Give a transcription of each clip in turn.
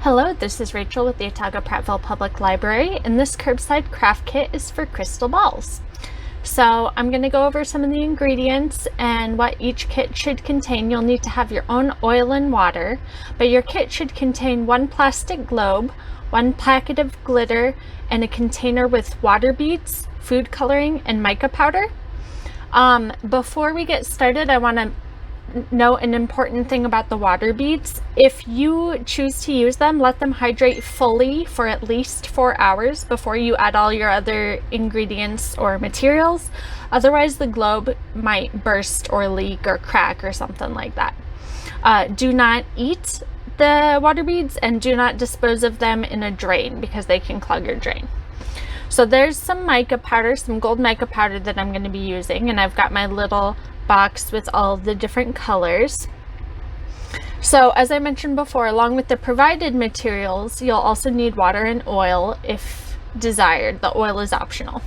Hello, this is Rachel with the Otago Prattville Public Library, and this curbside craft kit is for crystal balls. So I'm going to go over some of the ingredients and what each kit should contain. You'll need to have your own oil and water, but your kit should contain one plastic globe, one packet of glitter, and a container with water beads, food coloring, and mica powder. Before we get started, I want to note an important thing about the water beads. If you choose to use them, let them hydrate fully for at least 4 hours before you add all your other ingredients or materials. Otherwise, the globe might burst or leak or crack or something like that. Do not eat the water beads and do not dispose of them in a drain because they can clog your drain. So there's some mica powder, some gold mica powder that I'm going to be using, and I've got my little box with all the different colors. So as I mentioned before, along with the provided materials, you'll also need water and oil if desired. The oil is optional.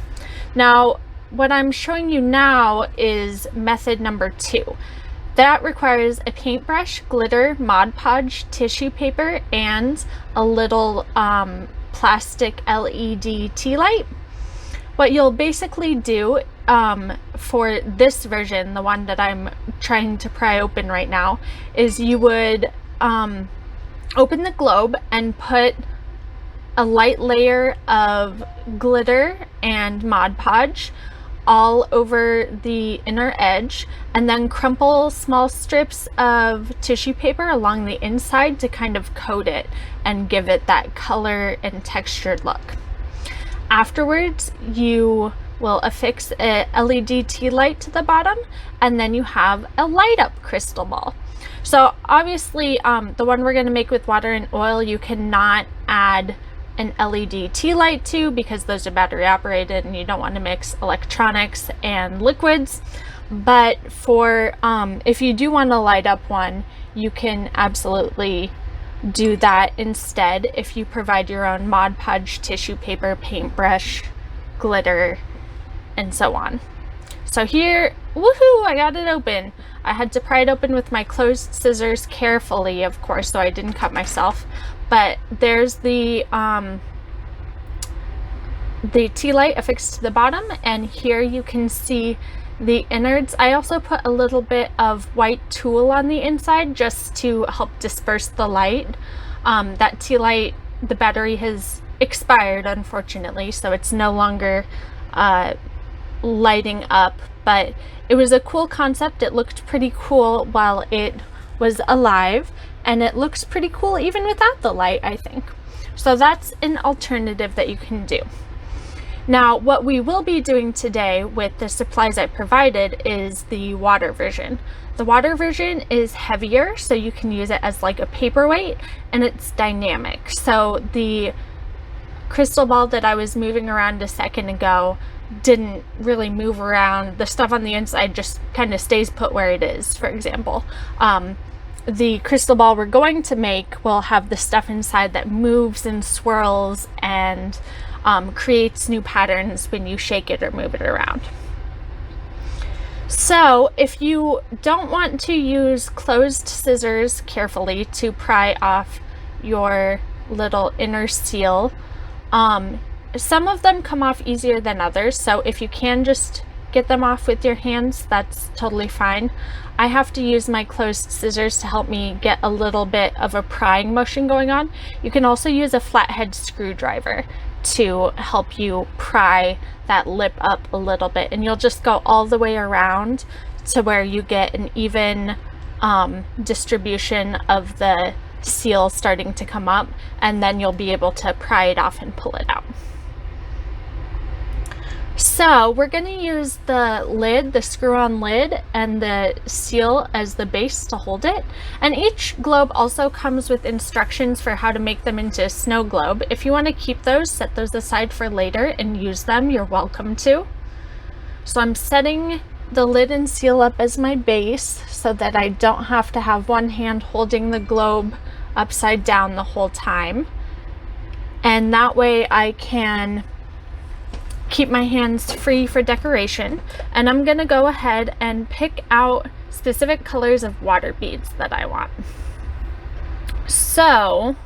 Now, what I'm showing you now is method number 2. That requires a paintbrush, glitter, Mod Podge, tissue paper, and a little plastic LED tea light. What you'll basically do for this version, the one that I'm trying to pry open right now, is you would open the globe and put a light layer of glitter and Mod Podge all over the inner edge, and then crumple small strips of tissue paper along the inside to kind of coat it and give it that color and textured look. Afterwards, you will affix a LED tea light to the bottom, and then you have a light up crystal ball. So obviously the one we're going to make with water and oil, you cannot add an LED tea light to because those are battery operated and you don't want to mix electronics and liquids. But for if you do want to light up one, you can absolutely do that instead if you provide your own Mod Podge, tissue paper, paintbrush, glitter, and so on. So here, woohoo, I got it open. I had to pry it open with my closed scissors carefully, of course, so I didn't cut myself. But there's the tea light affixed to the bottom, and here you can see the innards. I also put a little bit of white tulle on the inside just to help disperse the light. That tea light, the battery has expired, unfortunately, so it's no longer lighting up, but it was a cool concept. It looked pretty cool while it was alive, and it looks pretty cool even without the light, I think. So that's an alternative that you can do. Now, what we will be doing today with the supplies I provided is the water version. The water version is heavier, so you can use it as like a paperweight, and it's dynamic. So the crystal ball that I was moving around a second ago didn't really move around. The stuff on the inside just kind of stays put where it is, for example. The crystal ball we're going to make will have the stuff inside that moves and swirls and creates new patterns when you shake it or move it around. So if you don't want to use closed scissors carefully to pry off your little inner seal, some of them come off easier than others, so if you can just get them off with your hands, that's totally fine. I have to use my closed scissors to help me get a little bit of a prying motion going on. You can also use a flathead screwdriver to help you pry that lip up a little bit, and you'll just go all the way around to where you get an even distribution of the seal starting to come up, and then you'll be able to pry it off and pull it out. So we're going to use the lid, the screw-on lid, and the seal as the base to hold it. And each globe also comes with instructions for how to make them into a snow globe. If you want to keep those, set those aside for later and use them, you're welcome to. So I'm setting the lid and seal up as my base so that I don't have to have one hand holding the globe upside down the whole time. And that way I can keep my hands free for decoration. And I'm gonna go ahead and pick out specific colors of water beads that I want. So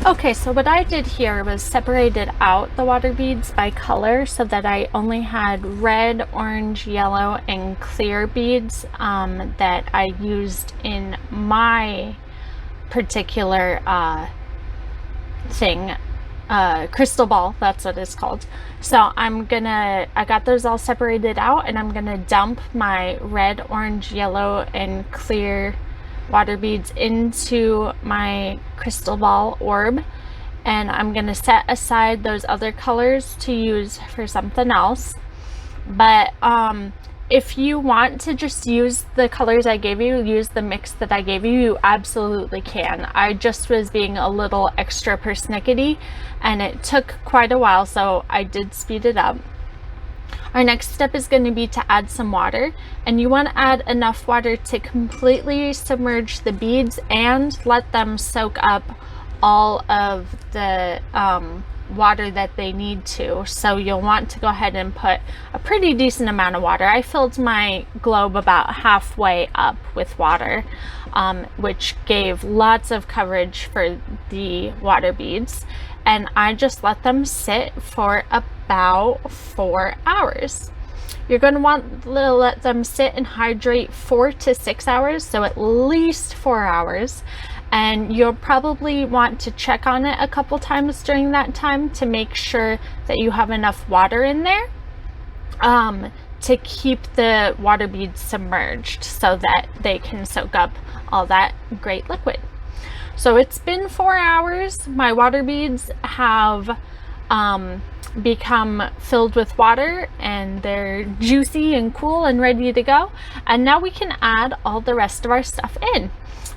Okay, so what I did here was separated out the water beads by color so that I only had red, orange, yellow, and clear beads that I used in my particular thing, crystal ball, that's what it's called. So I got those all separated out, and I'm gonna dump my red, orange, yellow, and clear water beads into my crystal ball orb, and I'm going to set aside those other colors to use for something else. But if you want to just use the colors I gave you, use the mix that I gave you, you absolutely can. I just was being a little extra persnickety, and it took quite a while, so I did speed it up. Our next step is going to be to add some water, and you want to add enough water to completely submerge the beads and let them soak up all of the water that they need to. So you'll want to go ahead and put a pretty decent amount of water. I filled my globe about halfway up with water, which gave lots of coverage for the water beads, and I just let them sit for about 4 hours. You're going to want to let them sit and hydrate 4 to 6 hours, so at least 4 hours. And you'll probably want to check on it a couple times during that time to make sure that you have enough water in there to keep the water beads submerged so that they can soak up all that great liquid. So it's been 4 hours. My water beads have become filled with water, and they're juicy and cool and ready to go. And now we can add all the rest of our stuff in.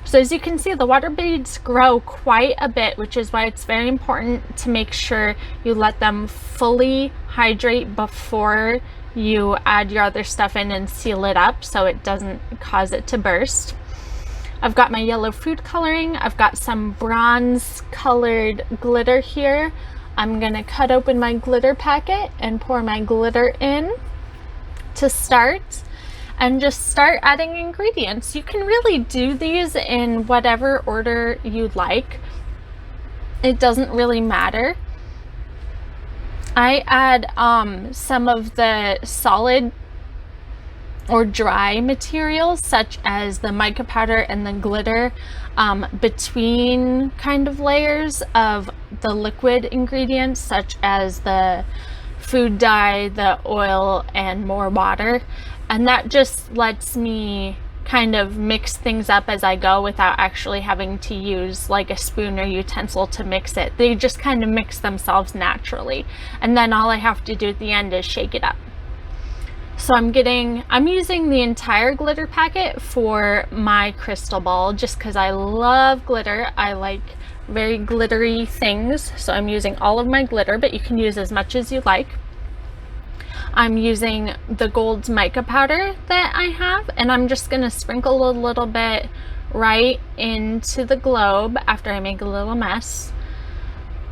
So as you can see, the water beads grow quite a bit, which is why it's very important to make sure you let them fully hydrate before you add your other stuff in and seal it up so it doesn't cause it to burst. I've got my yellow food coloring. I've got some bronze colored glitter here. I'm gonna cut open my glitter packet and pour my glitter in to start, and just start adding ingredients. You can really do these in whatever order you like. It doesn't really matter. I add some of the solid or dry materials such as the mica powder and the glitter between kind of layers of the liquid ingredients such as the food dye, the oil, and more water. And that just lets me kind of mix things up as I go without actually having to use like a spoon or utensil to mix it. They just kind of mix themselves naturally. And then all I have to do at the end is shake it up. So I'm using the entire glitter packet for my crystal ball just because I love glitter. I like very glittery things. So I'm using all of my glitter, but you can use as much as you like. I'm using the gold mica powder that I have, and I'm just going to sprinkle a little bit right into the globe after I make a little mess.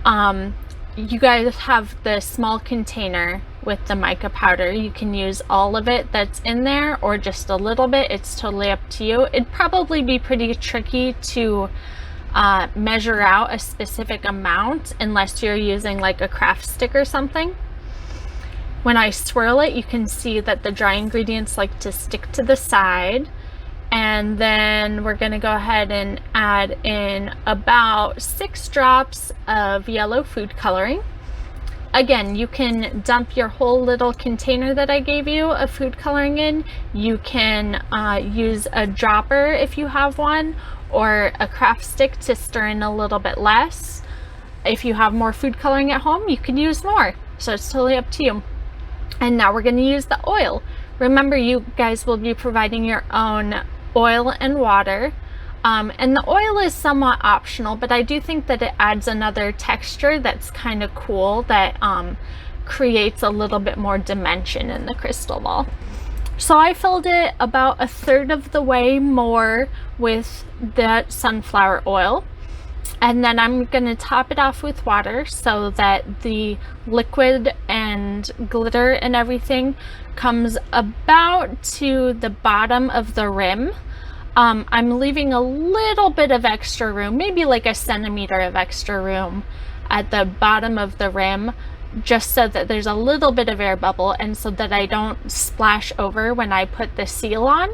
You guys have the small container with the mica powder. You can use all of it that's in there or just a little bit. It's totally up to you. It'd probably be pretty tricky to measure out a specific amount unless you're using like a craft stick or something. When I swirl it, you can see that the dry ingredients like to stick to the side. And then we're going to go ahead and add in about 6 drops of yellow food coloring. Again, you can dump your whole little container that I gave you of food coloring in. You can use a dropper if you have one, or a craft stick to stir in a little bit less. If you have more food coloring at home, you can use more. So it's totally up to you. And now we're going to use the oil. Remember, you guys will be providing your own oil and water. And the oil is somewhat optional, but I do think that it adds another texture that's kind of cool, that creates a little bit more dimension in the crystal ball. So I filled it about 1/3 of the way more with that sunflower oil. And then I'm going to top it off with water so that the liquid and glitter and everything comes about to the bottom of the rim. I'm leaving a little bit of extra room, maybe like a centimeter of extra room at the bottom of the rim, just so that there's a little bit of air bubble and so that I don't splash over when I put the seal on.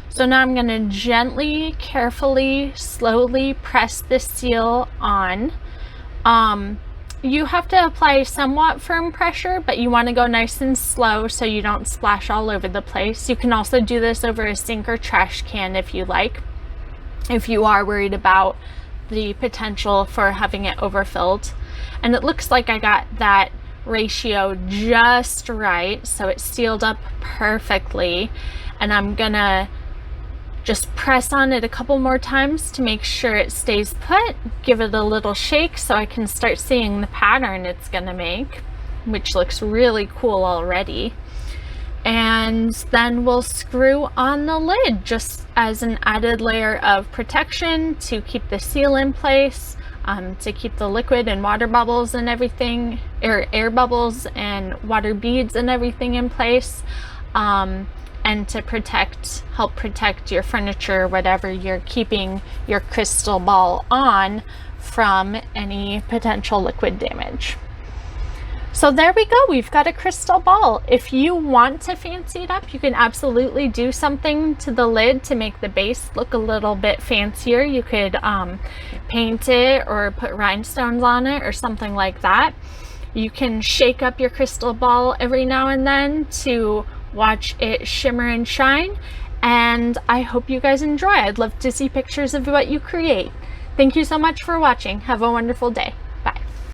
So now I'm going to gently, carefully, slowly press the seal on. You have to apply somewhat firm pressure, but you want to go nice and slow so you don't splash all over the place. You can also do this over a sink or trash can if you like, if you are worried about the potential for having it overfilled. And it looks like I got that ratio just right, so it's sealed up perfectly. And I'm gonna just press on it a couple more times to make sure it stays put, give it a little shake so I can start seeing the pattern it's gonna make, which looks really cool already. And then we'll screw on the lid just as an added layer of protection to keep the seal in place, to keep the liquid and water bubbles and everything, or air bubbles and water beads and everything in place. And to help protect your furniture, whatever you're keeping your crystal ball on, from any potential liquid damage. So there we go, we've got a crystal ball. If you want to fancy it up, you can absolutely do something to the lid to make the base look a little bit fancier. You could paint it or put rhinestones on it or something like that. You can shake up your crystal ball every now and then to watch it shimmer and shine, and I hope you guys enjoy. I'd love to see pictures of what you create. Thank you so much for watching. Have a wonderful day.